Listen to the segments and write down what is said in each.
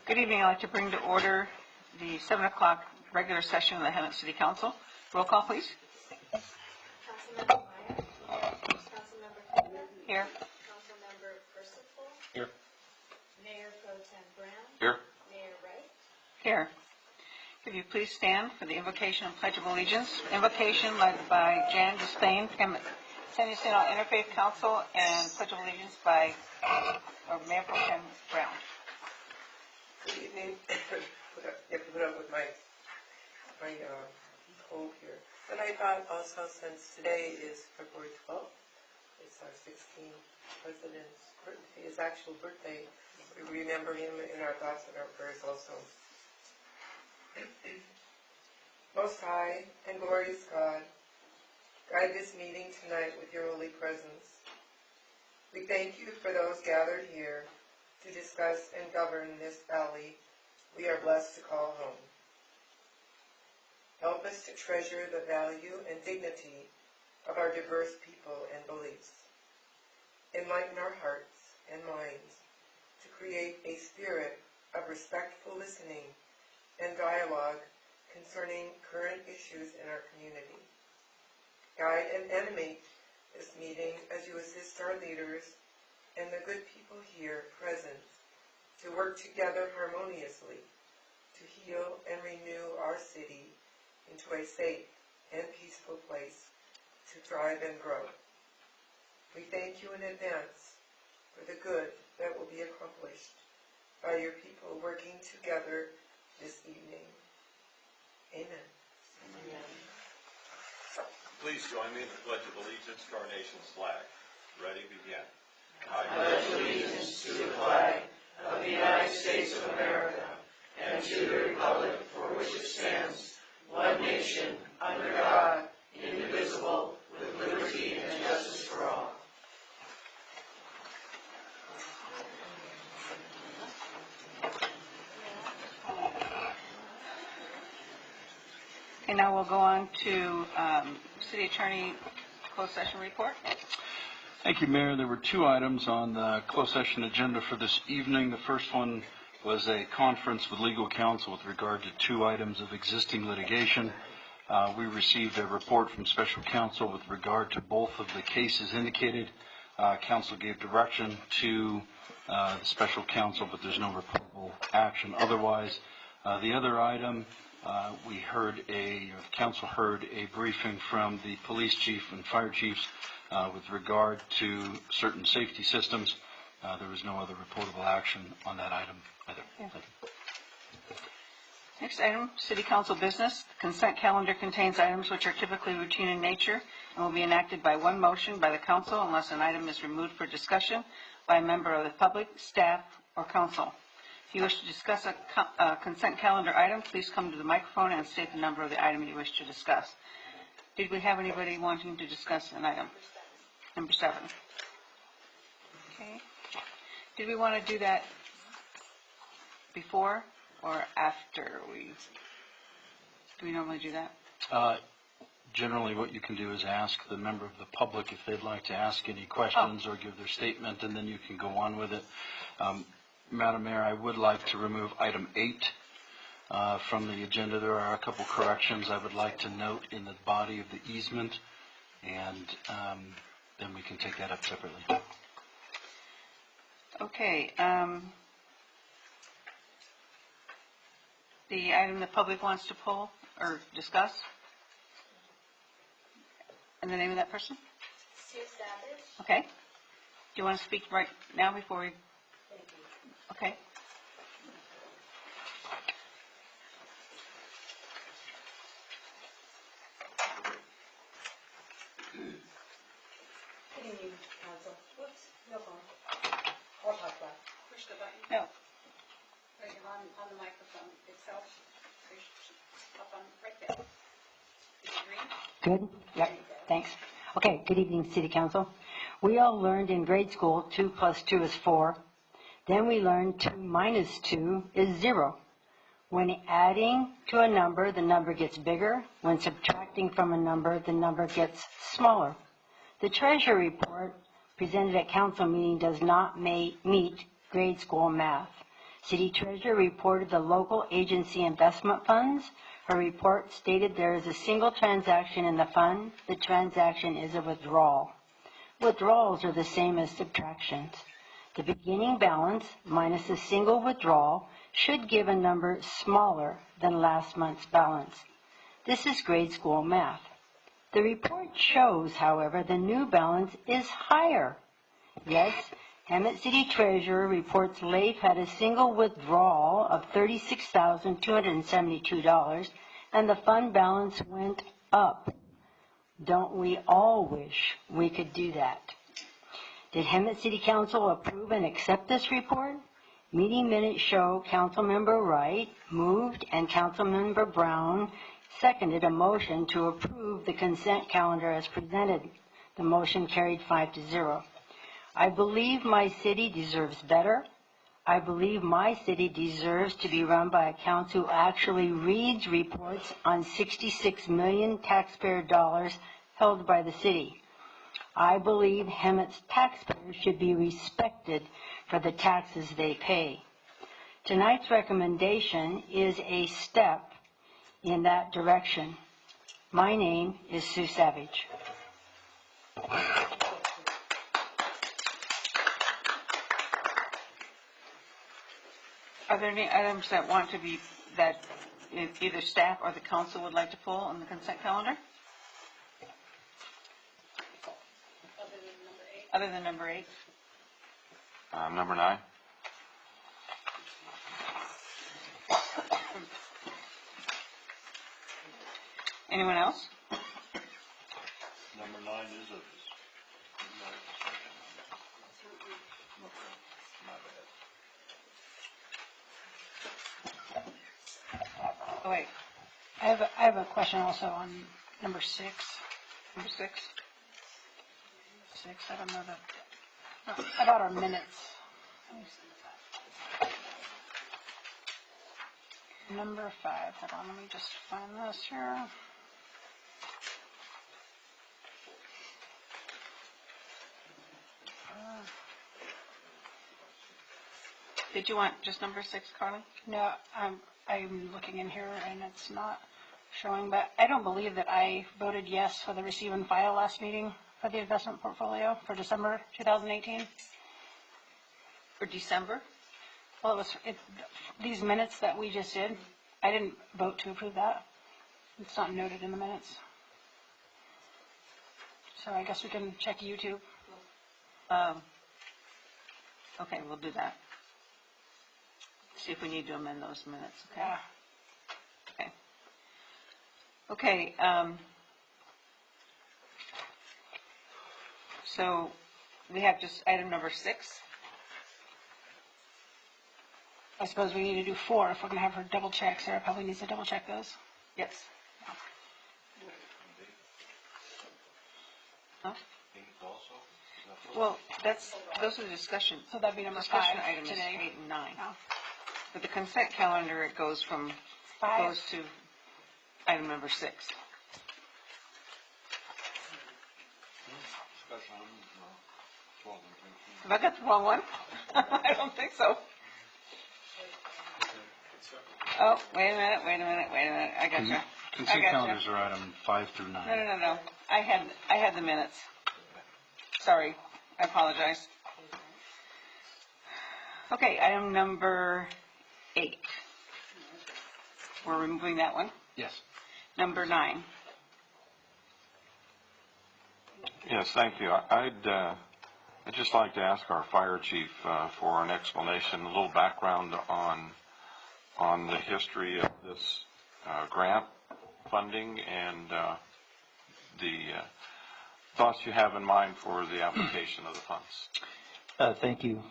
Good evening. I'd like to bring to order the 7 o'clock regular session of the Hemet City Council. Roll call, please. Councilmember Meyer. Councilmember Coleman. Here. Councilmember Percival. Here. Mayor Pro Tem Brown. Here. Mayor Wright. Here. Could you please stand for the invocation and pledge of allegiance? Invocation led by Jan Despain, San Jacinto Interfaith Council, and pledge of allegiance by Mayor Pro Tem Brown. Good evening. You have to put up with my cold here. But I thought also, since today is February 12th, it's our 16th president's birthday, his actual birthday, we remember him in our thoughts and our prayers also. Most high and glorious God, guide this meeting tonight with your holy presence. We thank you for those gathered here to discuss and govern this valley we are blessed to call home. Help us to treasure the value and dignity of our diverse people and beliefs. Enlighten our hearts and minds to create a spirit of respectful listening and dialogue concerning current issues in our community. Guide and animate this meeting as you assist our leaders and the good people here present to work together harmoniously to heal and renew our city into a safe and peaceful place to thrive and grow. We thank you in advance for the good that will be accomplished by your people working together this evening. Amen. Amen. Please join me in the Pledge of Allegiance to our nation's flag. Ready, begin. I pledge allegiance to the flag of the United States of America and to the republic for which it stands, one nation, under God, indivisible, with liberty and justice for all. Okay, now we'll go on to City Attorney closed session report. Thank you, Mayor. There were two items on the closed session agenda for this evening. The first one was a conference with legal counsel with regard to two items of existing litigation. We received a report from special counsel with regard to both of the cases indicated. Counsel gave direction to the special counsel, but there's no reportable action otherwise. The other item, counsel heard a briefing from the police chief and fire chiefs with regard to certain safety systems. There was no other reportable action on that item either. Yeah. Next item, City Council business. The consent calendar contains items which are typically routine in nature and will be enacted by one motion by the council unless an item is removed for discussion by a member of the public, staff, or council. If you wish to discuss a consent calendar item, please come to the microphone and state the number of the item you wish to discuss. Did we have anybody wanting to discuss an item? Number 7. Okay. Did we want to do that before or after do we normally do that? Generally, what you can do is ask the member of the public if they'd like to ask any questions or give their statement, and then you can go on with it. Madam Mayor, I would like to remove item 8 from the agenda. There are a couple corrections I would like to note in the body of the easement, and then we can take that up separately. Okay. The item the public wants to pull or discuss? And the name of that person? Sue Savage. Okay. Do you want to speak right now before we... Thank you. Okay. Good evening, Council. Whoops, no phone. I'll talk about it. Push the button. No. Right on the microphone itself. Up on right there. Is it green? Good? Yep, thanks. Okay, good evening, City Council. We all learned in grade school 2 + 2 is 4. Then we learned 2 - 2 is 0. When adding to a number, the number gets bigger. When subtracting from a number, the number gets smaller. The Treasury report presented at council meeting does not meet grade school math. City Treasurer reported the local agency investment funds. Her report stated there is a single transaction in the fund. The transaction is a withdrawal. Withdrawals are the same as subtractions. The beginning balance minus a single withdrawal should give a number smaller than last month's balance. This is grade school math. The report shows, however, the new balance is higher. Yes, Hemet City Treasurer reports Leif had a single withdrawal of $36,272, and the fund balance went up. Don't we all wish we could do that? Did Hemet City Council approve and accept this report? Meeting minutes show Councilmember Wright moved and Councilmember Brown seconded a motion to approve the consent calendar as presented. The motion carried 5-0. I believe my city deserves better. I believe my city deserves to be run by a council who actually reads reports on 66 million taxpayer dollars held by the city. I believe Hemet's taxpayers should be respected for the taxes they pay. Tonight's recommendation is a step in that direction. My name is Sue Savage. Are there any items that want to be, that either staff or the council would like to pull on the consent calendar? Other than number 8? Number 9? Anyone else? Number 9 is a... Oh, wait, I have a question also on number 6. number 6. 6, I don't know that, about our minutes. Let me see that. Number 5, hold on, let me just find this here. Did you want just number 6, Carly? No, I'm looking in here and it's not showing, but I don't believe that I voted yes for the receive and file last meeting for the investment portfolio for December 2018. For December? Well, these minutes that we just did, I didn't vote to approve that. It's not noted in the minutes. So I guess we can check YouTube. Okay, we'll do that. See if we need to amend those minutes, okay? Yeah. Okay, so we have just item number 6. I suppose we need to do 4 if we're going to have her double check. Sarah probably needs to double check those. Yes. Huh? Well, those are discussion. So that'd be number Discussion 5 items today. 8 and 9. Oh. But the consent calendar, it goes to item number 6. Have I got the wrong one? I don't think so. Oh, wait a minute. I got you. Consent I gotcha. calendars are item 5 through 9. No. I had the minutes. Sorry, I apologize. Okay, item number 8. We're removing that one. Yes. Number 9. Yes, thank you. I'd just like to ask our fire chief for an explanation, a little background on the history of this grant funding and the thoughts you have in mind for the application of the funds. Thank you.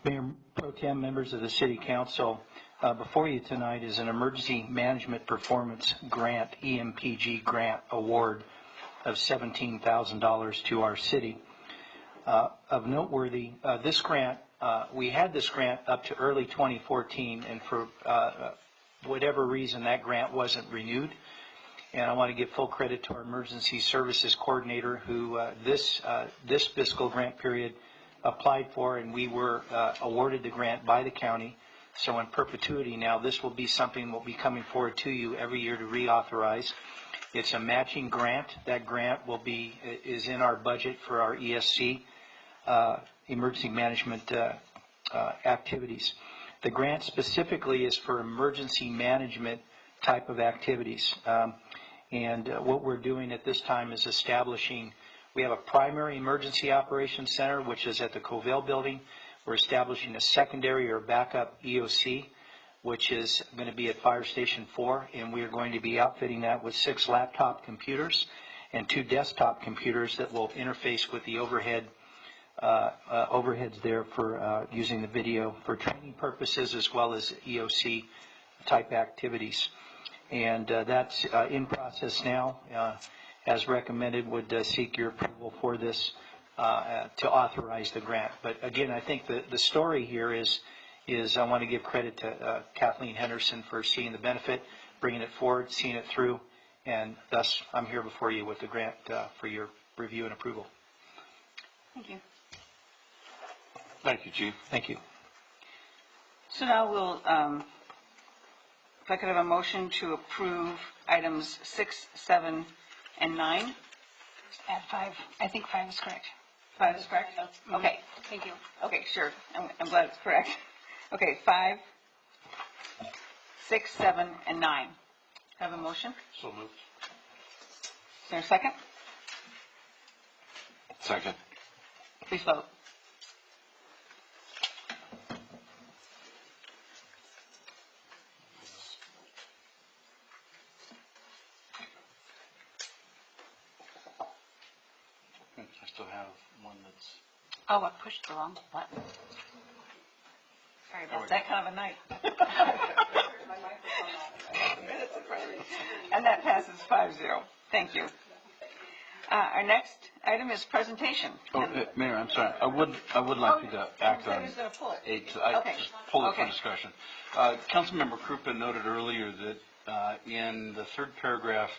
Mayor Pro Tem, members of the City Council, before you tonight is an Emergency Management Performance Grant, EMPG grant award of $17,000 to our city. Of noteworthy, this grant, we had this grant up to early 2014, and for whatever reason that grant wasn't renewed. And I want to give full credit to our Emergency Services Coordinator who this fiscal grant period applied for, and we were awarded the grant by the county. So in perpetuity now, this will be something we'll be coming forward to you every year to reauthorize. It's a matching grant. That grant is in our budget for our ESC, emergency management activities. The grant specifically is for emergency management type of activities. And what we're doing at this time is we have a primary emergency operations center, which is at the Covell building. We're establishing a secondary or backup EOC, which is going to be at Fire Station 4, and we are going to be outfitting that with 6 laptop computers and 2 desktop computers that will interface with the overheads there for using the video for training purposes as well as EOC type activities. And that's in process now. As recommended, would seek your approval for this to authorize the grant. But again, I think the story here is I want to give credit to Kathleen Henderson for seeing the benefit, bringing it forward, seeing it through, and thus I'm here before you with the grant for your review and approval. Thank you. Thank you, Chief. Thank you. So now we'll, if I could have a motion to approve items 6, 7, and 9. Add 5. I think 5 is correct. 5 is correct? Okay. Thank you. Okay, sure. I'm glad it's correct. Okay, 5, 6, 7, and 9. Have a motion? So moved. Is there a second? Second. Please vote. I still have one that's... Oh, I pushed the wrong button. Sorry about That kind of a night. And that passes 5-0. Thank you. Our next item is presentation. Oh, Mayor, I'm sorry. I would like you to act on Who's going to pull it? 8. Okay. Just pull it for Okay. discussion. Councilmember Krupa noted earlier that in the third paragraph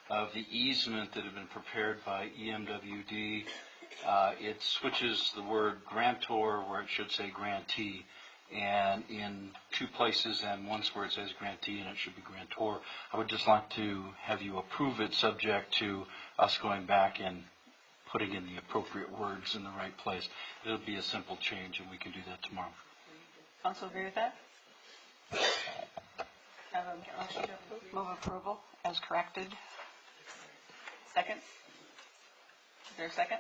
of the easement that had been prepared by EMWD, it switches the word grantor where it should say grantee, and in 2 places and once where it says grantee and it should be grantor. I would just like to have you approve it subject to us going back and putting in the appropriate words in the right place. It'll be a simple change and we can do that tomorrow. Council agree with that? Have a motion to approve? Move approval as corrected. Second? Is there a second?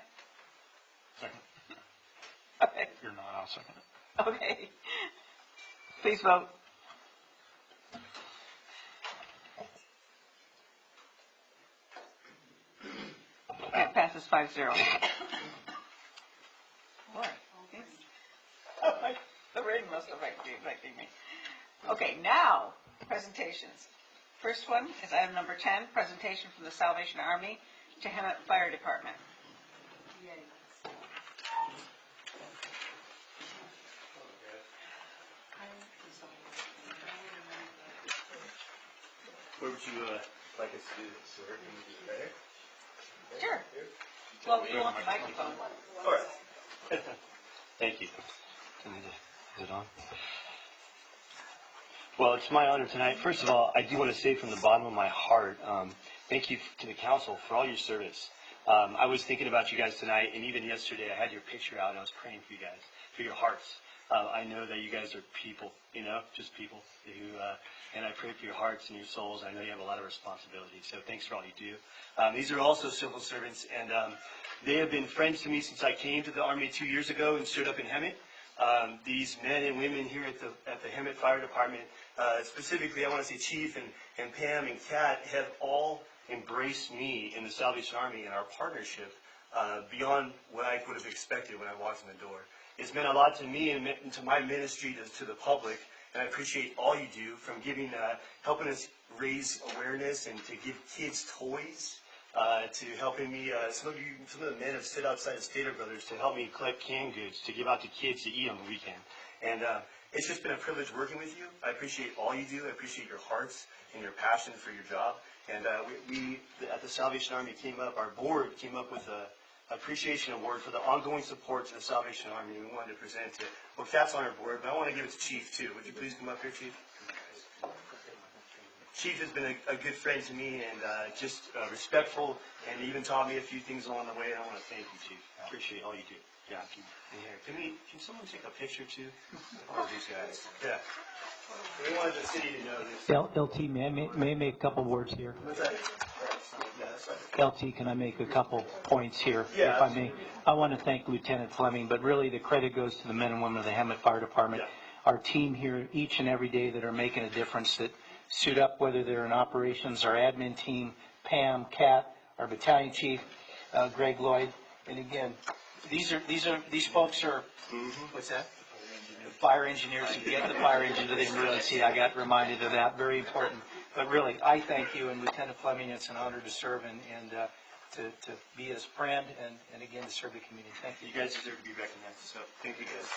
Second. Okay. If you're not, I'll second it. Okay. Please vote. It passes 5-0. Boy, the rain must have affected me. Okay, now, presentations. First one is item number 10, presentation from the Salvation Army to Hemet Fire Department. Where would you like us to do this, sir? Can we do it better? Sure. Well, you want the microphone. All right. Thank you. Is it on? Well, it's my honor tonight. First of all, I do want to say from the bottom of my heart, thank you to the council for all your service. I was thinking about you guys tonight, and even yesterday I had your picture out and I was praying for you guys, for your hearts. I know that you guys are people, just people who, and I pray for your hearts and your souls. I know you have a lot of responsibility, so thanks for all you do. These are also civil servants, and they have been friends to me since I came to the Army 2 years ago and stood up in Hemet. These men and women here at the Hemet Fire Department, specifically I want to say Chief and Pam and Kat, have all embraced me in the Salvation Army and our partnership beyond what I would have expected when I walked in the door. It's meant a lot to me and to my ministry to the public, and I appreciate all you do, from giving, helping us raise awareness and to give kids toys, to helping me. Some of the men have stood outside of Stater Brothers to help me collect canned goods to give out to kids to eat on the weekend. And it's just been a privilege working with you. I appreciate all you do. I appreciate your hearts and your passion for your job. And we at the Salvation Army our board came up with appreciation award for the ongoing support to the Salvation Army. We wanted to present it to, well, that's on our board, but I want to give it to Chief too. Would you please come up here, Chief? Chief has been a good friend to me and just respectful, and even taught me a few things along the way. And I want to thank you, Chief. Appreciate all you do. Yeah. Can someone take a picture too? All of these guys. Yeah. We wanted the city to know this. LT, may I make a couple words here? What's that? Yeah, that's right. LT, can I make a couple points here, Yeah, if I may? I want to thank Lieutenant Fleming, but really the credit goes to the men and women of the Hemet Fire Department. Yeah. Our team here each and every day that are making a difference, that suit up, whether they're in operations, our admin team, Pam, Kat, our battalion chief, Greg Lloyd. And again, these folks are, what's that? The fire engineers who get the fire engine to the emergency. I got reminded of that, very important. But really, I thank you, and Lieutenant Fleming, it's an honor to serve and to be his friend and again, to serve the community. Thank you. You guys deserve to be recognized, so thank you guys.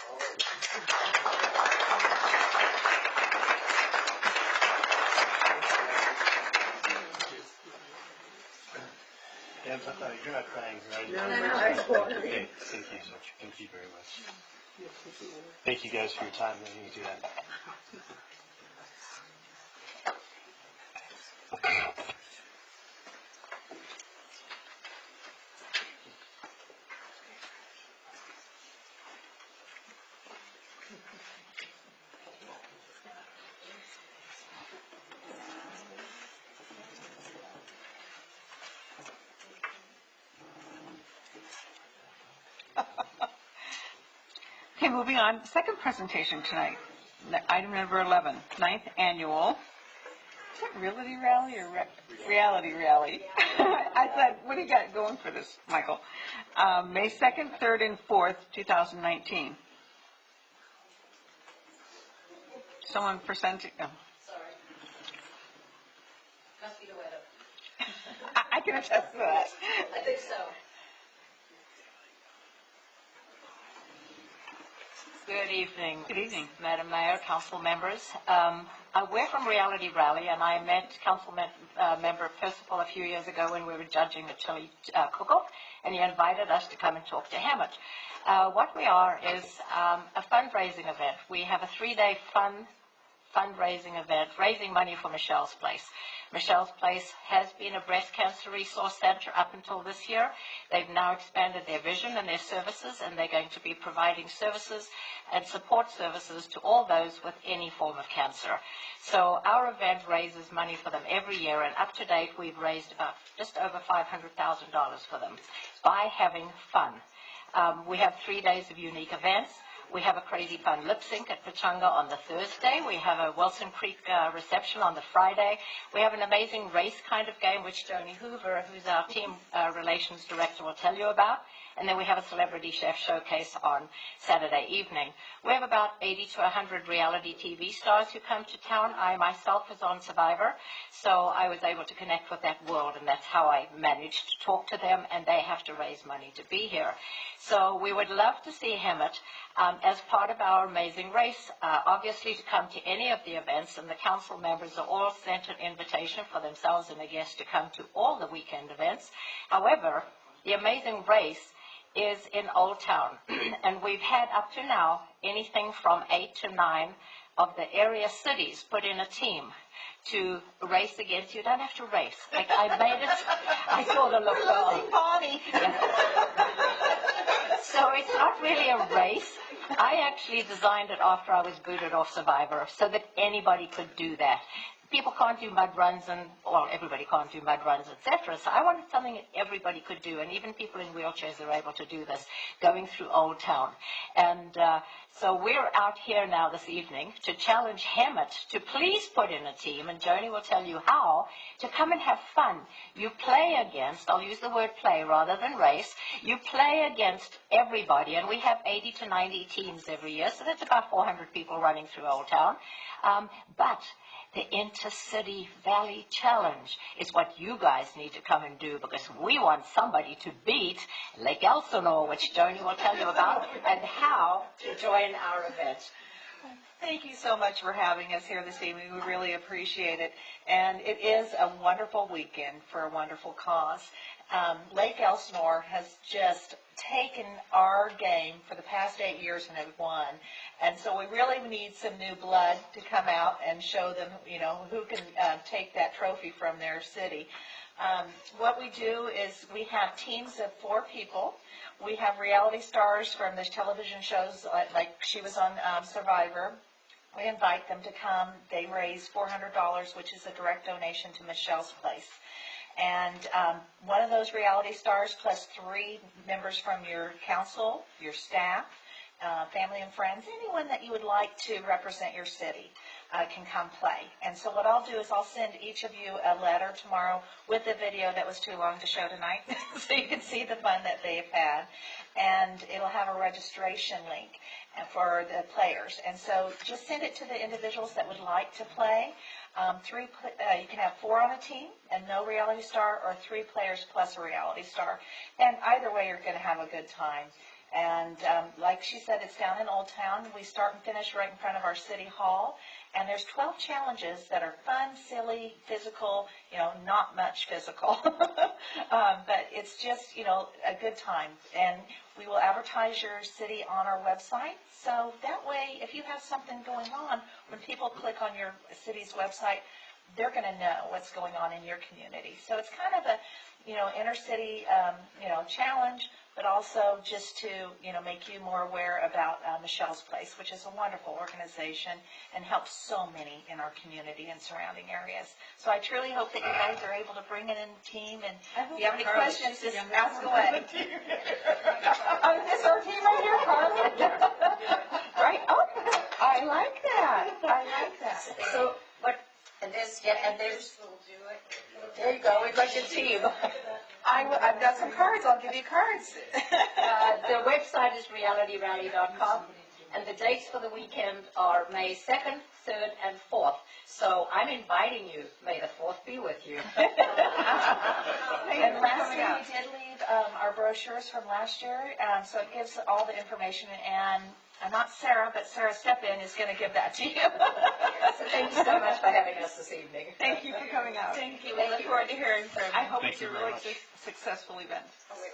Yeah, you're not crying, right? Okay, thank you so much. Thank you very much. Thank you guys for your time letting me do that. Okay, moving on. Second presentation tonight. Item number 11, 9th annual. Is it reality rally or reality rally? I thought, what do you got going for this, Michael? May 2nd, 3rd, and 4th, 2019. Someone presenting. Oh. Sorry. Must be the weather. I can attest to that. I think so. Good evening. Good evening. Madam Mayor, council members. We're from Reality Rally, and I met council member Percival a few years ago when we were judging the chili cook-off, and he invited us to come and talk to him. What we are is a fundraising event. We have a 3-day fundraising event, raising money for Michelle's Place. Michelle's Place has been a breast cancer resource center up until this year. They've now expanded their vision and their services, and they're going to be providing services and support services to all those with any form of cancer. So our event raises money for them every year, and up to date we've raised about just over $500,000 for them by having fun. We have 3 days of unique events. We have a crazy fun lip sync at Pechanga on the Thursday. We have a Wilson Creek reception on the Friday. We have an amazing race kind of game, which Joni Hoover, who's our team relations director, will tell you about. And then we have a celebrity chef showcase on Saturday evening. We have about 80 to 100 reality TV stars who come to town. I myself was on Survivor, so I was able to connect with that world, and that's how I managed to talk to them, and they have to raise money to be here. So we would love to see Hemet as part of our amazing race, obviously to come to any of the events, and the council members are all sent an invitation for themselves and a guest to come to all the weekend events. However, the amazing race is in Old Town, and we've had up to now anything from 8 to 9 of the area cities put in a team to race against. You don't have to race. Like I made it. I saw the look. Yeah. So it's not really a race. I actually designed it after I was booted off Survivor so that anybody could do that. People can't do mud runs, and well, everybody can't do mud runs, etc. So I wanted something that everybody could do, and even people in wheelchairs are able to do this, going through Old Town. And so we're out here now this evening to challenge Hemet to please put in a team, and Joni will tell you how, to come and have fun. You play against, I'll use the word play rather than race, you play against everybody, and we have 80 to 90 teams every year, so that's about 400 people running through Old Town. But the Intercity Valley Challenge is what you guys need to come and do, because we want somebody to beat Lake Elsinore, which Joni will tell you about, and how to join our event. Thank you so much for having us here this evening. We really appreciate it. And it is a wonderful weekend for a wonderful cause. Lake Elsinore has just taken our game for the past 8 years and have won. And so we really need some new blood to come out and show them, you know, who can take that trophy from their city. What we do is we have teams of 4 people. We have reality stars from the television shows, like she was on Survivor. We invite them to come. They raise $400, which is a direct donation to Michelle's Place. And one of those reality stars plus 3 members from your council, your staff, family and friends, anyone that you would like to represent your city can come play. And so what I'll do is I'll send each of you a letter tomorrow with the video that was too long to show tonight so you can see the fun that they've had. And it'll have a registration link for the players. And so just send it to the individuals that would like to play. You can have 4 on a team and no reality star, or 3 players plus a reality star. And either way, you're going to have a good time. And like she said, it's down in Old Town. We start and finish right in front of our city hall. And there's 12 challenges that are fun, silly, physical, you know, not much physical. But it's just, you know, a good time. And we will advertise your city on our website. So that way, if you have something going on, when people click on your city's website, they're going to know what's going on in your community. So it's kind of a, you know, inner city, you know, challenge, but also just to, you know, make you more aware about Michelle's Place, which is a wonderful organization and helps so many in our community and surrounding areas. So I truly hope that you guys are able to bring it in a team, and if you have any questions, just ask away. Oh, this is our team right here, Carla? Right? Oh, I like that. I like that. So, what, and there's, there you go, we've got your team. I've got some cards. I'll give you cards. The website is realityrally.com, and the dates for the weekend are May 2nd, 3rd, and 4th. So I'm inviting you. May the 4th be with you. And lastly, we did leave our brochures from last year, so it gives all the information. And not Sarah, but Sarah Stepin is going to give that to you. So thank you so much for having us this evening. Thank you for coming out. Thank you. We look forward to hearing from you. I hope it's a really successful event.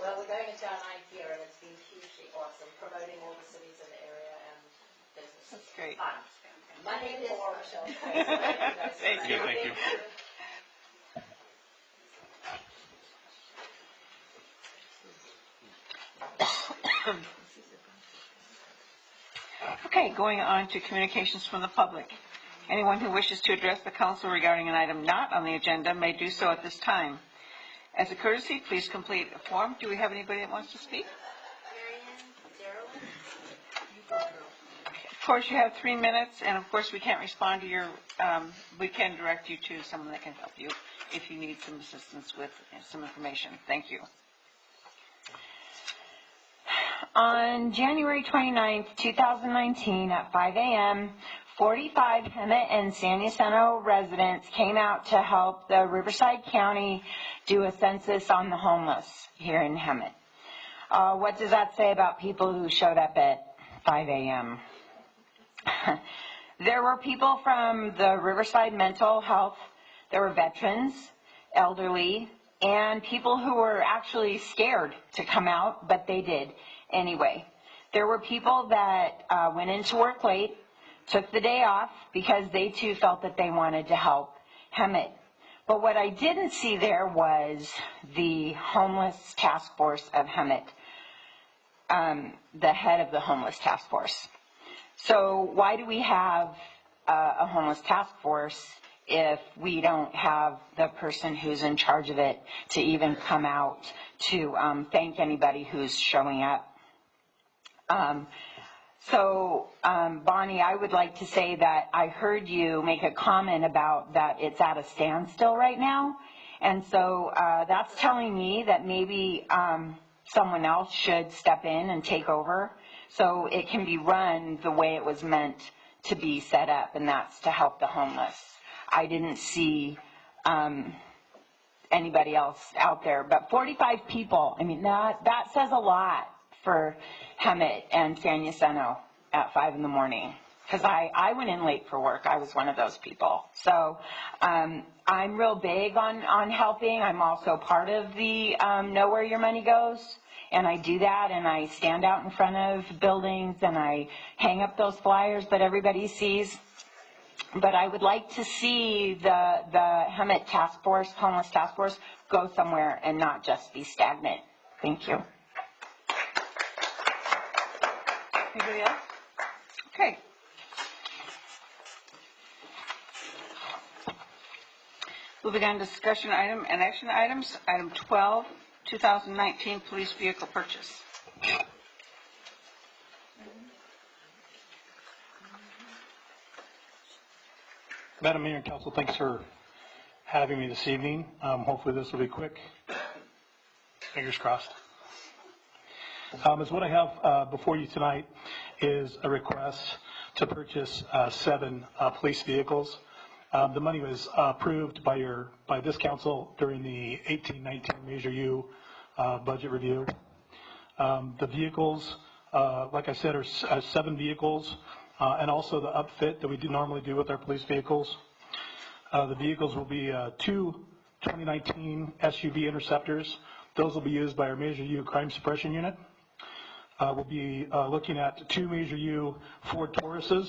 Well, we're going into our 9th year, and it's been hugely awesome, promoting all the cities in the area and businesses. That's great. Fun. Money is Michelle. Thank you. Thank you. Okay, going on to communications from the public. Anyone who wishes to address the council regarding an item not on the agenda may do so at this time. As a courtesy, please complete a form. Do we have anybody that wants to speak? Of course, you have 3 minutes, and of course, we can't respond to your, we can direct you to someone that can help you if you need some assistance with some information. Thank you. On January 29th, 2019 at 5 a.m., 45 Hemet and San Jacinto residents came out to help the Riverside County do a census on the homeless here in Hemet. What does that say about people who showed up at 5 a.m.? There were people from the Riverside Mental Health, there were veterans, elderly, and people who were actually scared to come out, but they did anyway. There were people that went into work late, took the day off because they too felt that they wanted to help Hemet. But what I didn't see there was the homeless task force of Hemet, the head of the homeless task force. So why do we have a homeless task force if we don't have the person who's in charge of it to even come out to thank anybody who's showing up? Bonnie, I would like to say that I heard you make a comment about that it's at a standstill right now. And so that's telling me that maybe someone else should step in and take over so it can be run the way it was meant to be set up, and that's to help the homeless. I didn't see anybody else out there, but 45 people, I mean, that says a lot for Hemet and San Jacinto at 5 in the morning. because I went in late for work. I was one of those people. So I'm real big on helping. I'm also part of the Know Where Your Money Goes. And I do that, and I stand out in front of buildings, and I hang up those flyers that everybody sees. But I would like to see the Hemet Task Force, Homeless Task Force, go somewhere and not just be stagnant. Thank you. Anybody else? Okay. Moving on to discussion item and action items. Item 12, 2019 police vehicle purchase. Madam Mayor and Council, thanks for having me this evening. Hopefully this will be quick. Fingers crossed. As what I have before you tonight is a request to purchase 7 police vehicles. The money was approved by this council during the 18-19 Measure U budget review. The vehicles, like I said, are 7 vehicles, and also the upfit that we normally do with our police vehicles. The vehicles will be 2 2019 SUV Interceptors. Those will be used by our Measure U crime suppression unit. We'll be looking at 2 Measure U Ford Tauruses.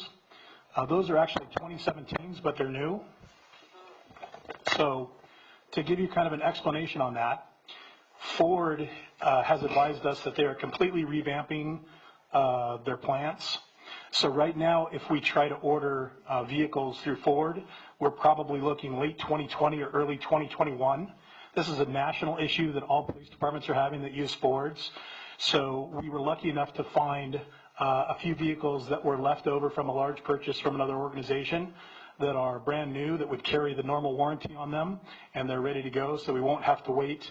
Those are actually 2017s, but they're new. So to give you kind of an explanation on that, Ford has advised us that they are completely revamping their plants. So right now, if we try to order vehicles through Ford, we're probably looking late 2020 or early 2021. This is a national issue that all police departments are having that use Fords. So we were lucky enough to find a few vehicles that were left over from a large purchase from another organization that are brand new, that would carry the normal warranty on them, and they're ready to go, so we won't have to wait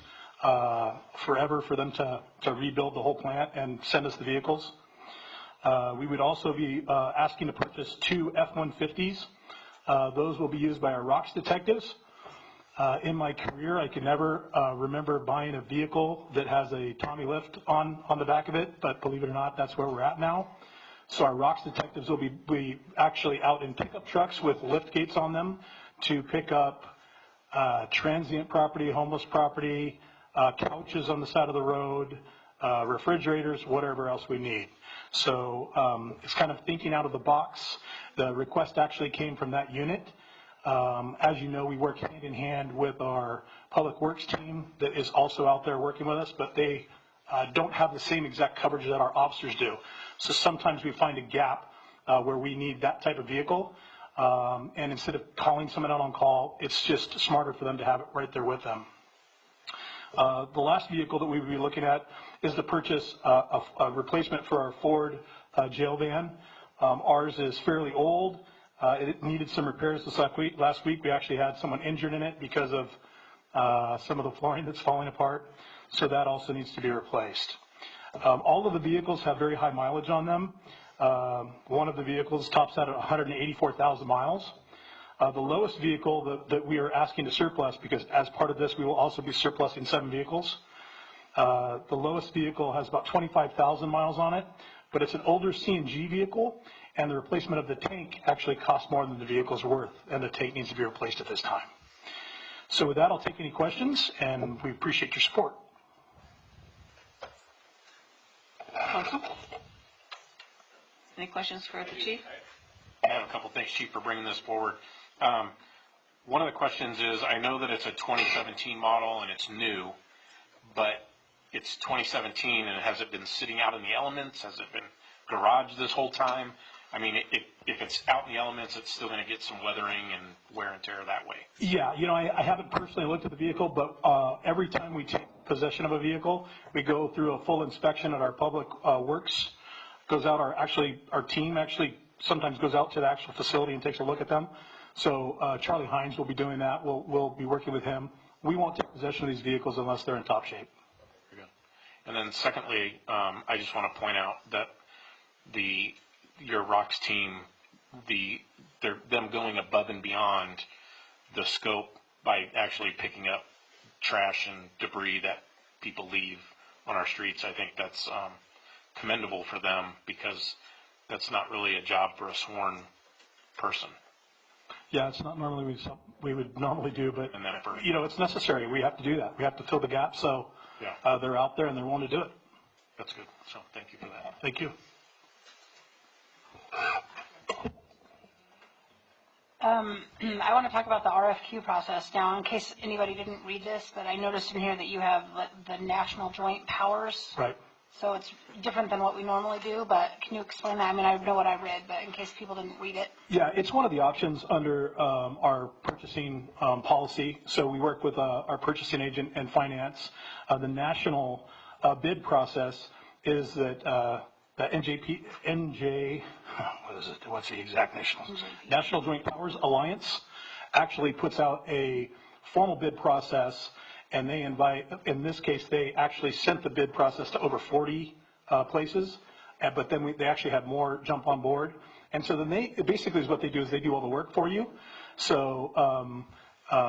forever for them to rebuild the whole plant and send us the vehicles. We would also be asking to purchase 2 F-150s. Those will be used by our ROX detectives. In my career, I could never remember buying a vehicle that has a Tommy lift on the back of it, but believe it or not, that's where we're at now. So our ROX detectives will be actually out in pickup trucks with lift gates on them to pick up transient property, homeless property, couches on the side of the road, refrigerators, whatever else we need. So it's kind of thinking out of the box. The request actually came from that unit. As you know, we work hand in hand with our Public Works team that is also out there working with us, but they don't have the same exact coverage that our officers do. So sometimes we find a gap where we need that type of vehicle, and instead of calling someone out on call, it's just smarter for them to have it right there with them. The last vehicle that we would be looking at is the purchase of a replacement for our Ford jail van. Ours is fairly old. It needed some repairs this last week. We actually had someone injured in it because of some of the flooring that's falling apart. So that also needs to be replaced. All of the vehicles have very high mileage on them. One of the vehicles tops out at 184,000 miles. The lowest vehicle that we are asking to surplus, because as part of this we will also be surplusing 7 vehicles. The lowest vehicle has about 25,000 miles on it, but it's an older CNG vehicle, and the replacement of the tank actually costs more than the vehicle's worth, and the tank needs to be replaced at this time. So with that, I'll take any questions, and we appreciate your support. Council? Any questions for the chief? I have a couple. Thanks, Chief, for bringing this forward. One of the questions is, I know that it's a 2017 model and it's new, but it's 2017 and has it been sitting out in the elements? Has it been garaged this whole time? I mean, if it's out in the elements, it's still going to get some weathering and wear and tear that way. Yeah, you know, I haven't personally looked at the vehicle, but every time we take possession of a vehicle, we go through a full inspection at our Public Works. Goes out, our team actually sometimes goes out to the actual facility and takes a look at them. So Charlie Hines will be doing that. We'll be working with him. We won't take possession of these vehicles unless they're in top shape. Very good. And then secondly, I just want to point out that your ROX team, them going above and beyond the scope by actually picking up trash and debris that people leave on our streets. I think that's commendable for them, because that's not really a job for a sworn person. Yeah, it's not normally we would normally do, but, And that person. you know, it's necessary. We have to do that. We have to fill the gap, so Yeah. they're out there and they're willing to do it. That's good. So thank you for that. Thank you. I want to talk about the RFQ process now, in case anybody didn't read this, but I noticed in here that you have the National Joint Powers. Right. So it's different than what we normally do, but can you explain that? I mean, I know what I read, but in case people didn't read it. Yeah, it's one of the options under our purchasing policy. So we work with our purchasing agent and finance. The national bid process is that the what's the exact National Joint Powers Alliance actually puts out a formal bid process, and they invite, in this case, they actually sent the bid process to over 40 places, but then they actually had more jump on board. And so then basically is what they do is they do all the work for you. So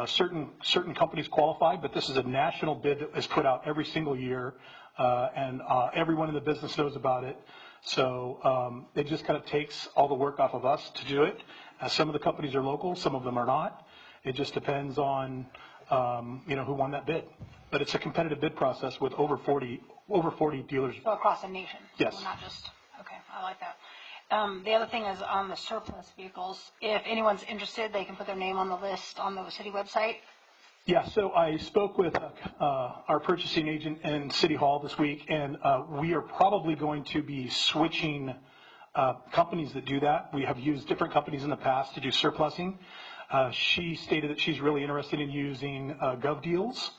certain companies qualify, but this is a national bid that is put out every single year, and everyone in the business knows about it. So it just kind of takes all the work off of us to do it. Some of the companies are local, some of them are not. It just depends on who won that bid. But it's a competitive bid process with over 40 dealers. So across the nation? Yes. So not just, okay, I like that. The other thing is on the surplus vehicles. If anyone's interested, they can put their name on the list on the city website. Yeah, so I spoke with our purchasing agent in City Hall this week, and we are probably going to be switching companies that do that. We have used different companies in the past to do surplusing. She stated that she's really interested in using GovDeals,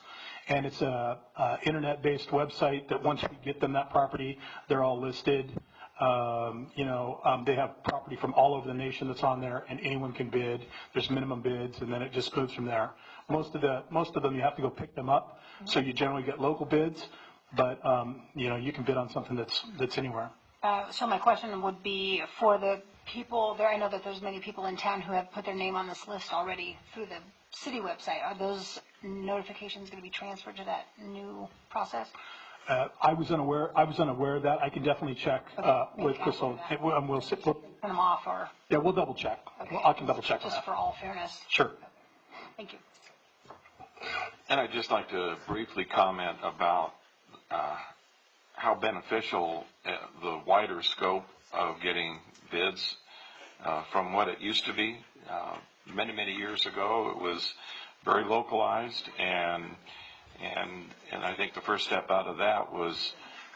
and it's a internet-based website that once we get them that property, they're all listed. They have property from all over the nation that's on there, and anyone can bid. There's minimum bids, and then it just moves from there. Most of them you have to go pick them up, so you generally get local bids, but you can bid on something that's anywhere. So my question would be for the people there. I know that there's many people in town who have put their name on this list already through the city website. Are those notifications going to be transferred to that new process? I was unaware of that. I can definitely check with Crystal. We'll turn them off, or yeah, we'll double check. okay. I can double check on just that. for all fairness. Sure. Thank you. And I'd just like to briefly comment about how beneficial the wider scope of getting bids from what it used to be. Many years ago, it was very localized, and I think the first step out of that was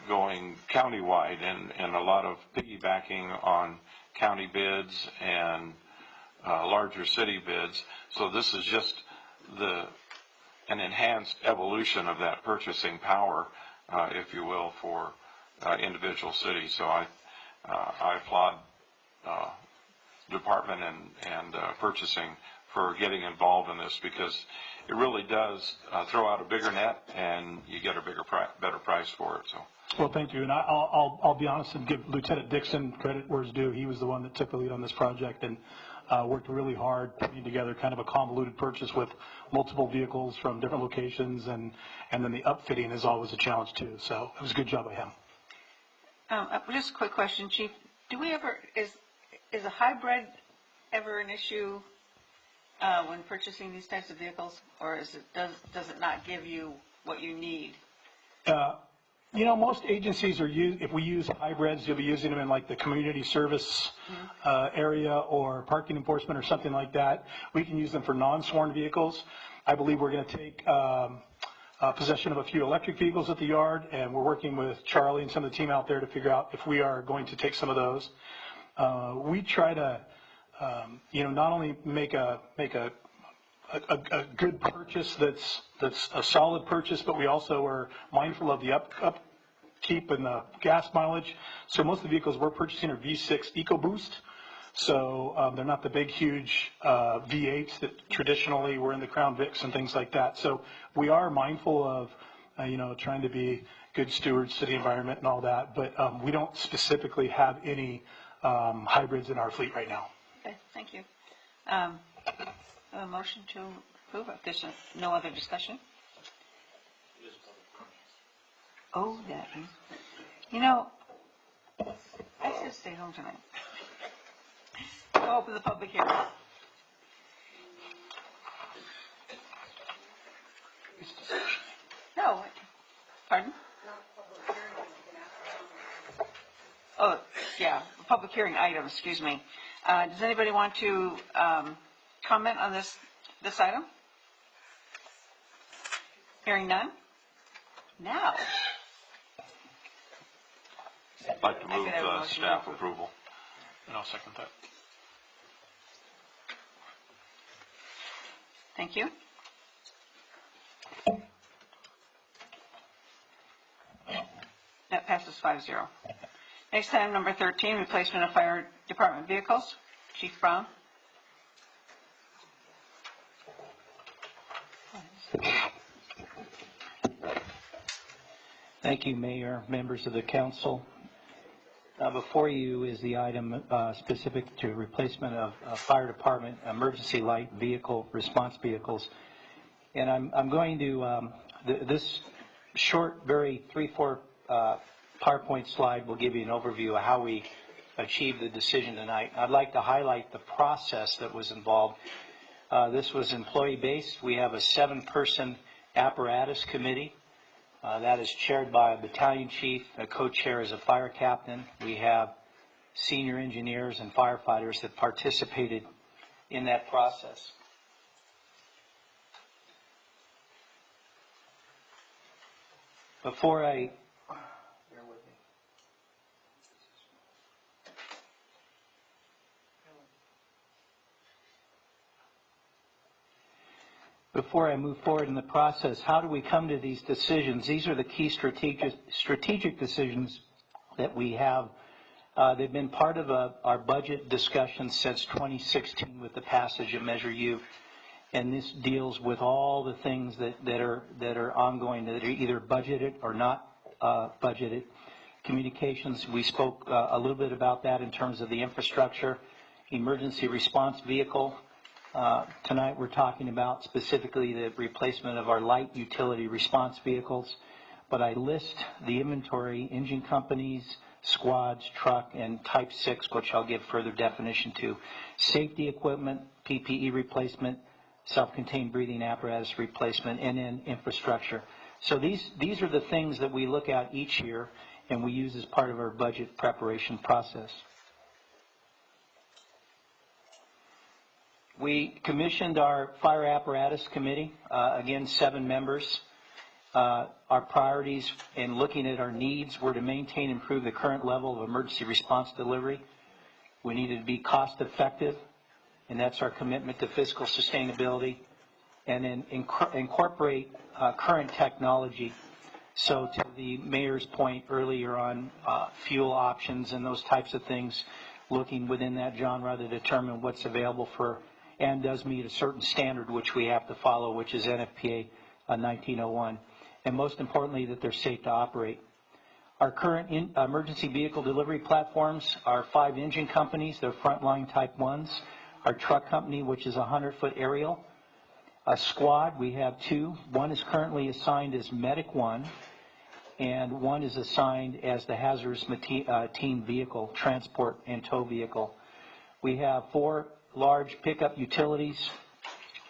going countywide, and a lot of piggybacking on county bids and larger city bids. So this is just an enhanced evolution of that purchasing power, if you will, for individual cities. So I applaud department and purchasing for getting involved in this, because it really does throw out a bigger net, and you get a better price for it. So. Well, thank you, and I'll be honest and give Lieutenant Dixon credit where it's due. He was the one that took the lead on this project and worked really hard putting together kind of a convoluted purchase with multiple vehicles from different locations, and then the upfitting is always a challenge too. So it was a good job by him. Just a quick question, Chief. Do we ever is a hybrid ever an issue when purchasing these types of vehicles, or does it not give you what you need? Most agencies if we use hybrids, you'll be using them in like the community service area or parking enforcement or something like that. We can use them for non-sworn vehicles. I believe we're going to take possession of a few electric vehicles at the yard, and we're working with Charlie and some of the team out there to figure out if we are going to take some of those. We try to, not only make a good purchase that's a solid purchase, but we also are mindful of the upkeep and the gas mileage. So most of the vehicles we're purchasing are V6 EcoBoost. So they're not the big, huge V8s that traditionally were in the Crown Vics and things like that. So we are mindful of, trying to be good stewards to the environment and all that. But we don't specifically have any hybrids in our fleet right now. Okay, thank you. A motion to approve if there's no other discussion. Oh, that. I should stay home tonight. I'll open the public hearing. No, pardon? Oh, yeah, public hearing item, excuse me. Does anybody want to comment on this item? Hearing none? Now. I'd like to I move could have a motion staff to approval. And I'll second that. Thank you. That passes 5-0. Next item, number 13, replacement of fire department vehicles. Chief Brown. Thank you, Mayor, members of the council. Before you is the item specific to replacement of fire department emergency light vehicle response vehicles. And I'm going to, this short, very 3-4 PowerPoint slide will give you an overview of how we achieved the decision tonight. I'd like to highlight the process that was involved. This was employee-based. We have a 7-person apparatus committee. That is chaired by a battalion chief. A co-chair is a fire captain. We have senior engineers and firefighters that participated in that process. Before I, bear with me. Before I move forward in the process, how do we come to these decisions? These are the key strategic decisions that we have. They've been part of our budget discussions since 2016 with the passage of Measure U. And this deals with all the things that are ongoing, that are either budgeted or not budgeted. Communications, we spoke a little bit about that in terms of the infrastructure. Emergency response vehicle. Tonight we're talking about specifically the replacement of our light utility response vehicles. But I list the inventory, engine companies, squads, truck, and Type 6, which I'll give further definition to. Safety equipment, PPE replacement, self-contained breathing apparatus replacement, and then infrastructure. So these are the things that we look at each year and we use as part of our budget preparation process. We commissioned our fire apparatus committee, again 7 members. Our priorities in looking at our needs were to maintain and improve the current level of emergency response delivery. We needed to be cost effective, and that's our commitment to fiscal sustainability, and then incorporate current technology. So to the mayor's point earlier on fuel options and those types of things, looking within that genre to determine what's available for and does meet a certain standard which we have to follow, which is NFPA 1901. And most importantly, that they're safe to operate. Our current emergency vehicle delivery platforms are 5 engine companies. They're frontline Type 1s. Our truck company, which is a 100-foot aerial. A squad, we have 2. One is currently assigned as Medic 1, and one is assigned as the hazardous team vehicle, transport and tow vehicle. We have 4 large pickup utilities.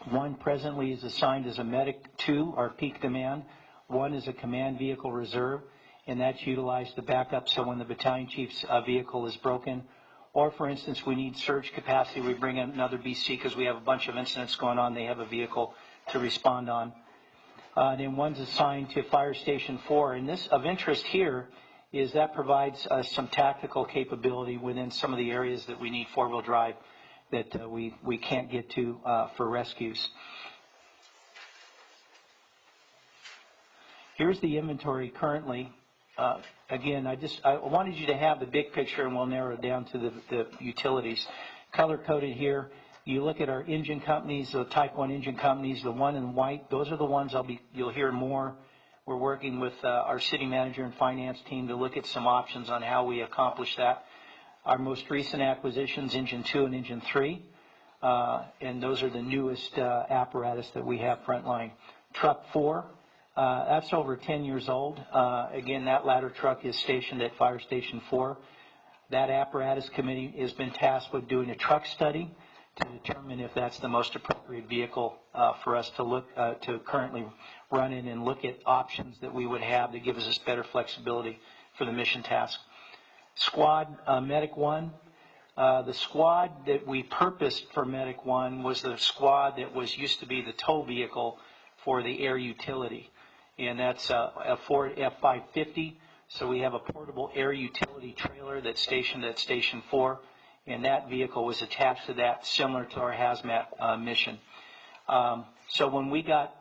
One presently is assigned as a Medic 2, our peak demand. One is a command vehicle reserve, and that's utilized to back up so when the battalion chief's vehicle is broken, or for instance we need surge capacity, we bring in another BC because we have a bunch of incidents going on, they have a vehicle to respond on. Then one's assigned to Fire Station 4, and this of interest here is that provides us some tactical capability within some of the areas that we need 4-wheel drive that we can't get to for rescues. Here's the inventory currently. Again, I wanted you to have the big picture, and we'll narrow it down to the utilities. Color-coded here, you look at our engine companies, the Type 1 engine companies, the one in white, those are the ones you'll hear more. We're working with our city manager and finance team to look at some options on how we accomplish that. Our most recent acquisitions, Engine 2 and Engine 3, and those are the newest apparatus that we have frontline. Truck 4. That's over 10 years old. Again, that ladder truck is stationed at Fire Station 4. That apparatus committee has been tasked with doing a truck study to determine if that's the most appropriate vehicle for us to look to currently run in and look at options that we would have that give us better flexibility for the mission task. Squad Medic 1. The squad that we purposed for Medic 1 was the squad that used to be the tow vehicle for the air utility, and that's a Ford F-550. So we have a portable air utility trailer that's stationed at Station 4, and that vehicle was attached to that, similar to our hazmat mission. So when we got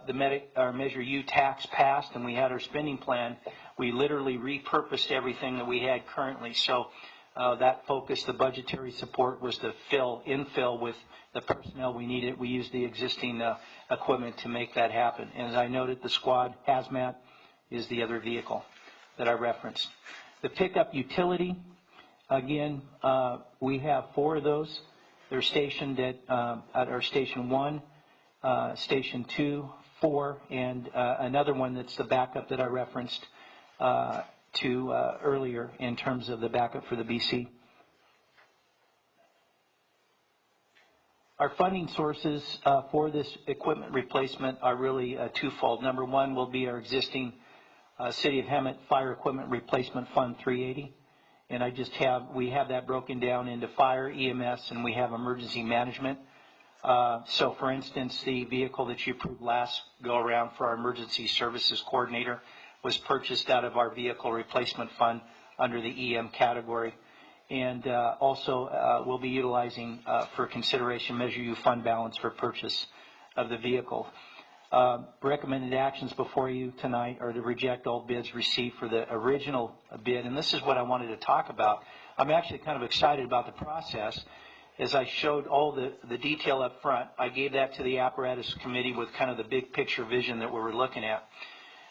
the Measure U tax passed and we had our spending plan, we literally repurposed everything that we had currently. So that focus, the budgetary support, was to infill with the personnel we needed. We used the existing equipment to make that happen. And as I noted, the squad hazmat is the other vehicle that I referenced. The pickup utility, again, we have 4 of those. They're stationed at our Station 1, Station 2, 4, and another one that's the backup that I referenced to earlier in terms of the backup for the BC. Our funding sources for this equipment replacement are really twofold. Number one will be our existing City of Hemet Fire Equipment Replacement Fund 380. And we have that broken down into fire, EMS, and we have emergency management. So for instance, the vehicle that you approved last go around for our emergency services coordinator was purchased out of our vehicle replacement fund under the EM category. And also we'll be utilizing for consideration Measure U fund balance for purchase of the vehicle. Recommended actions before you tonight are to reject all bids received for the original bid, and this is what I wanted to talk about. I'm actually kind of excited about the process. As I showed all the detail up front, I gave that to the apparatus committee with kind of the big picture vision that we were looking at.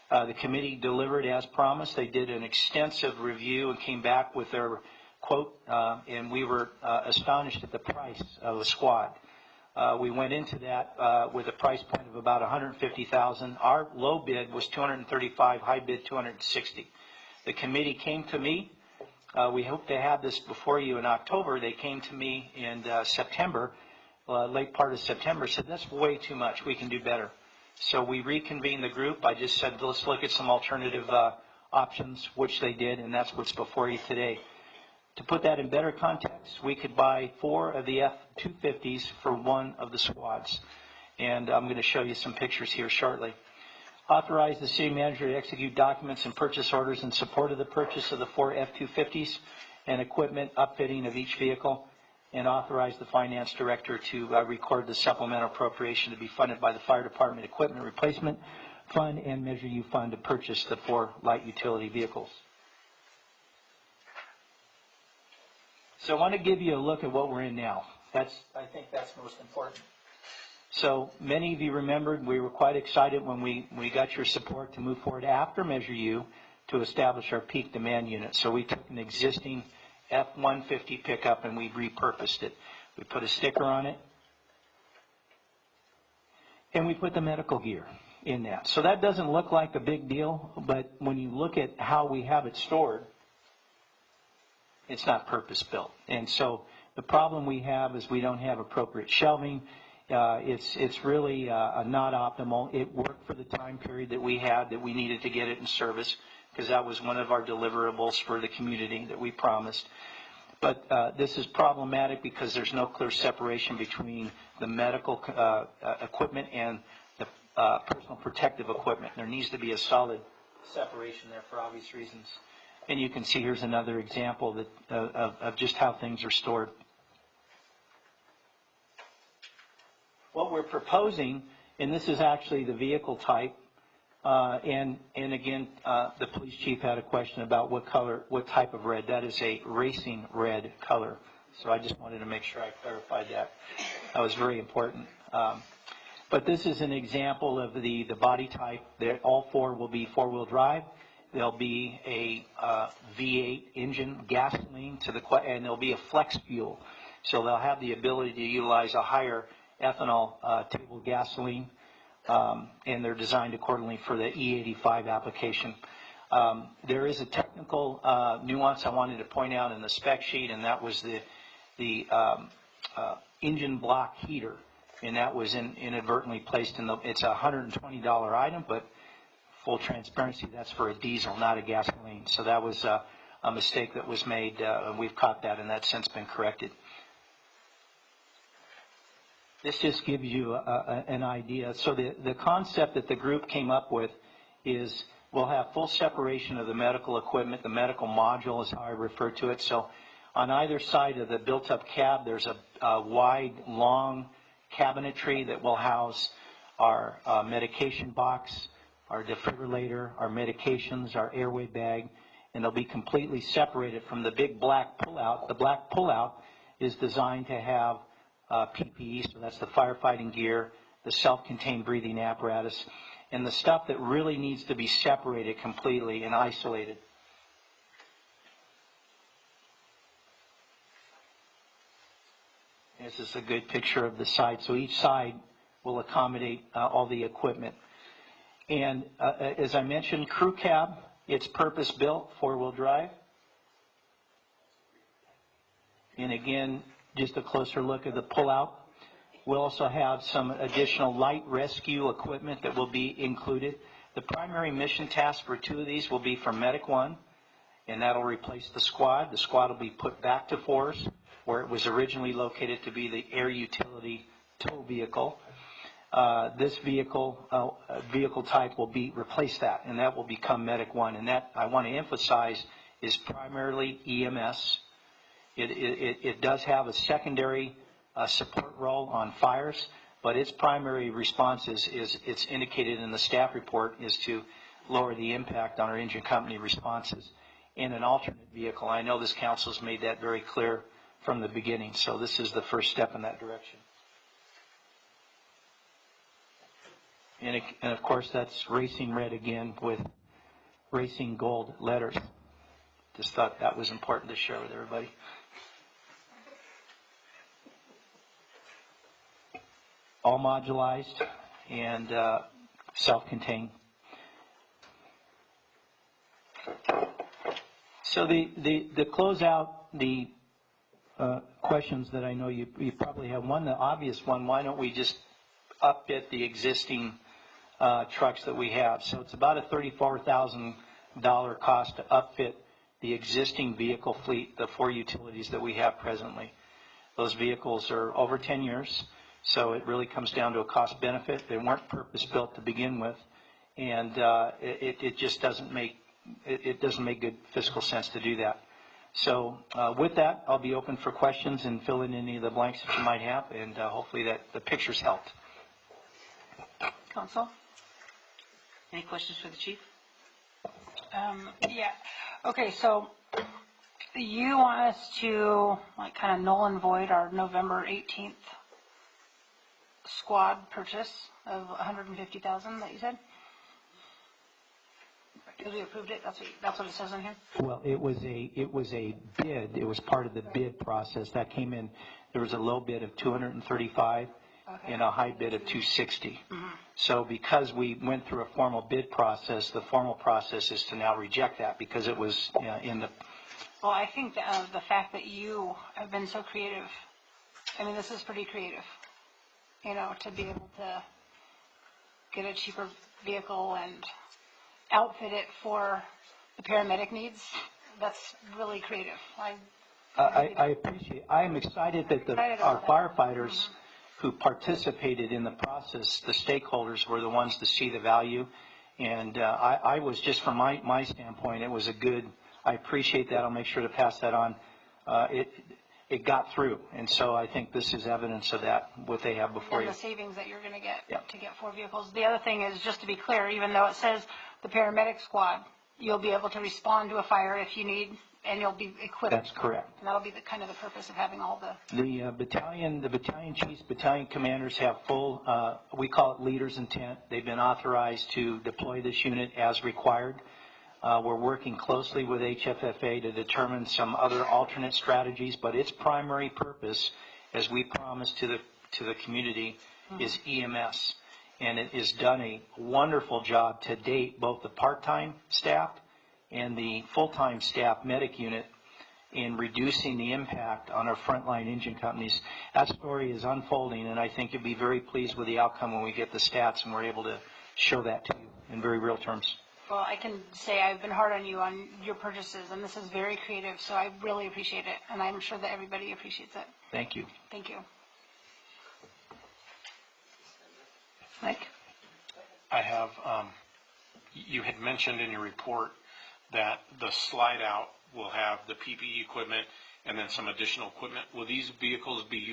The committee delivered as promised. They did an extensive review and came back with their quote, and we were astonished at the price of the squad. We went into that with a price point of about $150,000. Our low bid was $235,000, high bid $260,000. The committee came to me. We hope to have this before you in October. They came to me in September, late part of September, said that's way too much. We can do better. So we reconvened the group. I just said let's look at some alternative options, which they did, and that's what's before you today. To put that in better context, we could buy 4 of the F-250s for 1 of the squads. And I'm going to show you some pictures here shortly. Authorize the city manager to execute documents and purchase orders in support of the purchase of the 4 F-250s and equipment upfitting of each vehicle. And authorize the finance director to record the supplemental appropriation to be funded by the Fire Department Equipment Replacement Fund and Measure U Fund to purchase the 4 light utility vehicles. So I want to give you a look at what we're in now. I think that's most important. So many of you remembered we were quite excited when we got your support to move forward after Measure U to establish our peak demand unit. So we took an existing F-150 pickup and we repurposed it. We put a sticker on it and we put the medical gear in that. So that doesn't look like a big deal, but when you look at how we have it stored, it's not purpose-built. And so the problem we have is we don't have appropriate shelving. It's really not optimal. It worked for the time period that we had, that we needed to get it in service, because that was one of our deliverables for the community that we promised. But this is problematic because there's no clear separation between the medical equipment and the personal protective equipment. There needs to be a solid separation there for obvious reasons. And you can see here's another example of just how things are stored. What we're proposing, and this is actually the vehicle type, and again, the police chief had a question about what type of red. That is a racing red color. So I just wanted to make sure I clarified that. That was very important. But this is an example of the body type. All 4 will be 4-wheel drive. There'll be a V8 engine, gasoline, and there'll be a flex fuel. So they'll have the ability to utilize a higher ethanol table gasoline, and they're designed accordingly for the E85 application. There is a technical nuance I wanted to point out in the spec sheet, and that was the engine block heater, and that was inadvertently placed in the. It's a $120 item, but full transparency, that's for a diesel, not a gasoline. So that was a mistake that was made. We've caught that, and that's since been corrected. This just gives you an idea. So the concept that the group came up with is we'll have full separation of the medical equipment. The medical module is how I refer to it. So on either side of the built-up cab, there's a wide, long cabinetry that will house our medication box, our defibrillator, our medications, our airway bag, and they'll be completely separated from the big black pullout. The black pullout is designed to have PPE, so that's the firefighting gear, the self-contained breathing apparatus, and the stuff that really needs to be separated completely and isolated. This is a good picture of the side. So each side will accommodate all the equipment. And as I mentioned, crew cab, it's purpose-built, four-wheel drive. And again, just a closer look at the pullout. We'll also have some additional light rescue equipment that will be included. The primary mission task for two of these will be for Medic 1, and that'll replace the squad. The squad will be put back to Force, where it was originally located to be the air utility tow vehicle. This vehicle type will replace that, and that will become Medic 1. And that, I want to emphasize, is primarily EMS. It does have a secondary support role on fires, but its primary response is it's indicated in the staff report, is to lower the impact on our engine company responses in an alternate vehicle. I know this council has made that very clear from the beginning, so this is the first step in that direction. And of course, that's racing red again with racing gold letters. Just thought that was important to share with everybody. All modularized and self-contained. So the close out the questions that I know you probably have. One, the obvious one, why don't we just upfit the existing trucks that we have? So it's about a $34,000 cost to upfit the existing vehicle fleet, the 4 utilities that we have presently. Those vehicles are over 10 years. So it really comes down to a cost benefit. They weren't purpose built to begin with, and it just doesn't make good fiscal sense to do that. So with that, I'll be open for questions and fill in any of the blanks that you might have, and hopefully that the pictures helped. Council, any questions for the chief? Yeah. Okay. So you want us to kind of null and void our November 18th. Squad purchase of $150,000 that you said? Because we approved it. That's what it says in here. Well, it was a bid. It was part of the bid process that came in. There was a low bid of $235 and a high bid of $260. Mm-hmm. So because we went through a formal bid process, the formal process is to now reject that because it was in the. Well, I think the fact that you have been so creative. I mean, this is pretty creative. To be able to get a cheaper vehicle and outfit it for the paramedic needs, that's really creative. I appreciate it. I am excited that our firefighters who participated in the process, the stakeholders, were the ones to see the value. And I was just from my standpoint, it was a good, I appreciate that. I'll make sure to pass that on. It got through, and so I think this is evidence of that, what they have before you. And the savings that you're going to get to get 4 vehicles. The other thing is, just to be clear, even though it says the paramedic squad, you'll be able to respond to a fire if you need, and you'll be equipped. That's correct. And that'll be the purpose of having all the battalion chiefs, battalion commanders have full, we call it leader's intent. They've been authorized to deploy this unit as required. We're working closely with HFFA to determine some other alternate strategies, but its primary purpose, as we promised to the community, is EMS. And it has done a wonderful job to date, both the part-time staff and the full-time staff medic unit in reducing the impact on our frontline engine companies. That story is unfolding, and I think you'll be very pleased with the outcome when we get the stats and we're able to show that to you in very real terms. Well, I can say I've been hard on you on your purchases, and this is very creative, so I really appreciate it, and I'm sure that everybody appreciates it. Thank you. Thank you. Mike? I have, you had mentioned in your report that the slide out will have the PPE equipment and then some additional equipment. Will these vehicles be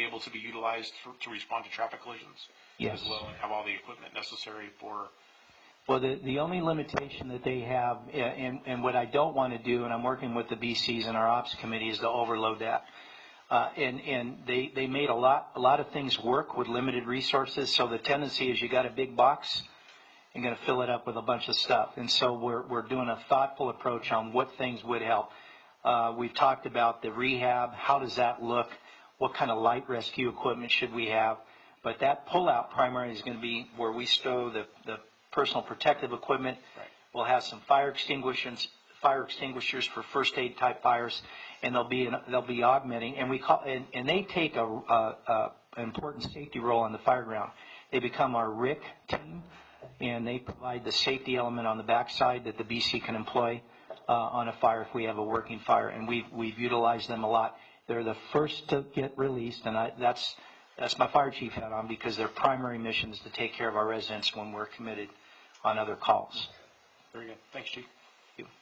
able to be utilized to respond to traffic collisions? Yes. As well, and have all the equipment necessary for? Well, the only limitation that they have, and what I don't want to do, and I'm working with the BCs and our ops committee, is to overload that. And they made a lot of things work with limited resources. So the tendency is you got a big box, you're going to fill it up with a bunch of stuff. And so we're doing a thoughtful approach on what things would help. We've talked about the rehab. How does that look? What kind of light rescue equipment should we have? But that pull-out primarily is going to be where we stow the personal protective equipment. Right. We'll have some fire extinguishers for first aid type fires, and they'll be augmenting. And and they take an important safety role on the fire ground. They become our RIC team, and they provide the safety element on the backside that the BC can employ on a fire if we have a working fire. And we've utilized them a lot. They're the first to get released, and that's my fire chief hat on, because their primary mission is to take care of our residents when we're committed on other calls. Very good. Thanks, Chief. Thank you.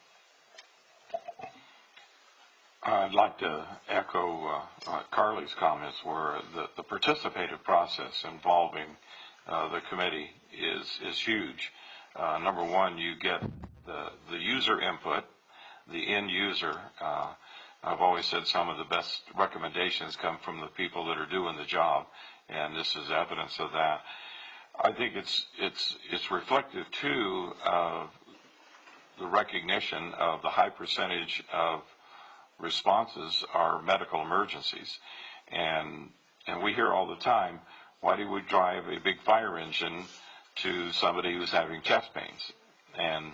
I'd like to echo Carly's comments, where the participative process involving the committee is huge. Number one, you get the user input, the end user. I've always said some of the best recommendations come from the people that are doing the job, and this is evidence of that. I think it's reflective too of the recognition of the high percentage of responses are medical emergencies, and we hear all the time, why do we drive a big fire engine to somebody who's having chest pains? And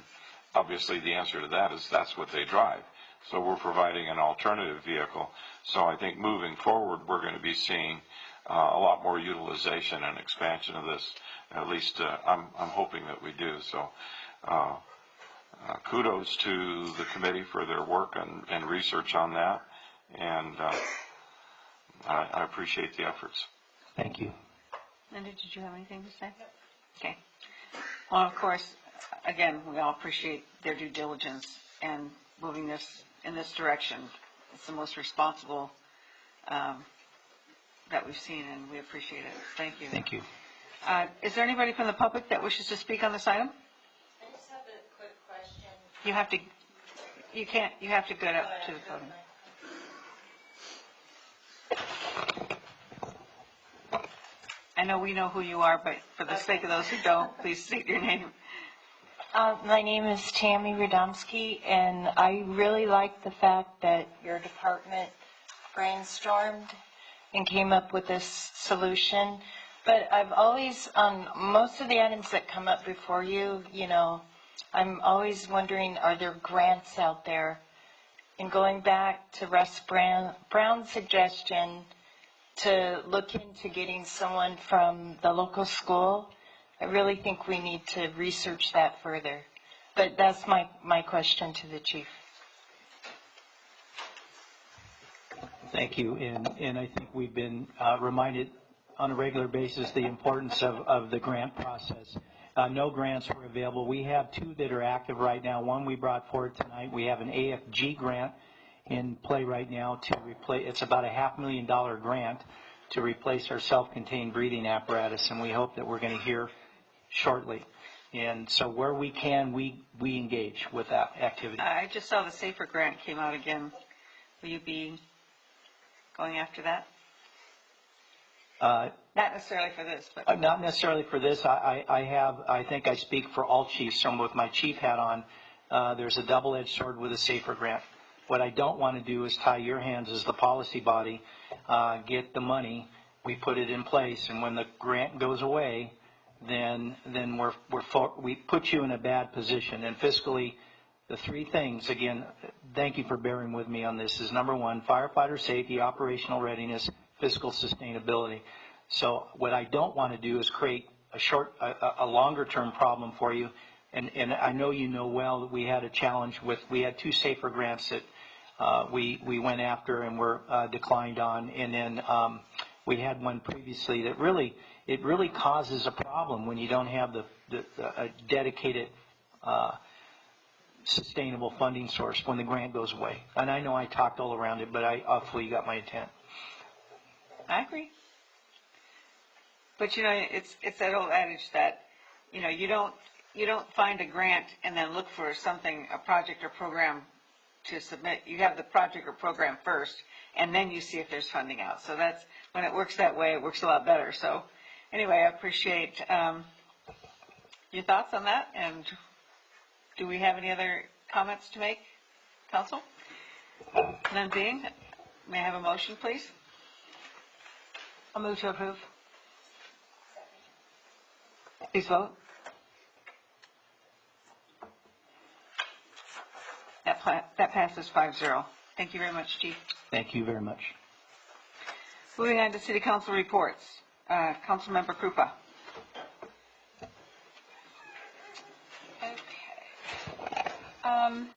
obviously the answer to that is that's what they drive. So we're providing an alternative vehicle. So I think moving forward, we're going to be seeing a lot more utilization and expansion of this. At least I'm hoping that we do. So kudos to the committee for their work and research on that. And I appreciate the efforts. Thank you. Linda, did you have anything to say? Okay. Well, of course, again, we all appreciate their due diligence and moving this in this direction. It's the most responsible that we've seen, and we appreciate it. Thank you. Thank you. Is there anybody from the public that wishes to speak on this item? I just have a quick question. You have to go up to the podium. I know we know who you are, but for the sake of those who don't, please state your name. My name is Tammy Radomski, and I really like the fact that your department brainstormed and came up with this solution. But I've always, on most of the items that come up before you, I'm always wondering, are there grants out there? And going back to Russ Brown's suggestion to look into getting someone from the local school, I really think we need to research that further. But that's my question to the chief. Thank you. And I think we've been reminded on a regular basis the importance of the grant process. No grants were available. We have two that are active right now. One we brought forward tonight. We have an AFG grant in play right now to replace, it's about a $500,000 grant to replace our self-contained breathing apparatus, and we hope that we're going to hear shortly. And so where we can, we engage with that activity. I just saw the SAFER grant came out again. Will you be going after that? Not necessarily for this, but Not necessarily for this. I think I speak for all chiefs. So with my chief hat on, there's a double-edged sword with a SAFER grant. What I don't want to do is tie your hands as the policy body, get the money, we put it in place, and when the grant goes away, then we put you in a bad position. And fiscally, The three things, again, thank you for bearing with me on this, is number one, firefighter safety, operational readiness, fiscal sustainability. So what I don't want to do is create a longer term problem for you. And I know you know well that we had a challenge we had 2 SAFER grants that we went after and were declined on. And then we had one previously that it really causes a problem when you don't have a dedicated sustainable funding source when the grant goes away. And I know I talked all around it, but hopefully you got my intent. I agree. But it's that old adage that, you don't find a grant and then look for something, a project or program to submit. You have the project or program first, and then you see if there's funding out. So that's, when it works that way, it works a lot better. So anyway, I appreciate your thoughts on that. And do we have any other comments to make, Council? None being, may I have a motion, please? I'll move to approve. Please vote. That passes 5-0. Thank you very much, Chief. Thank you very much. Moving on to City Council reports. Councilmember Krupa. Okay.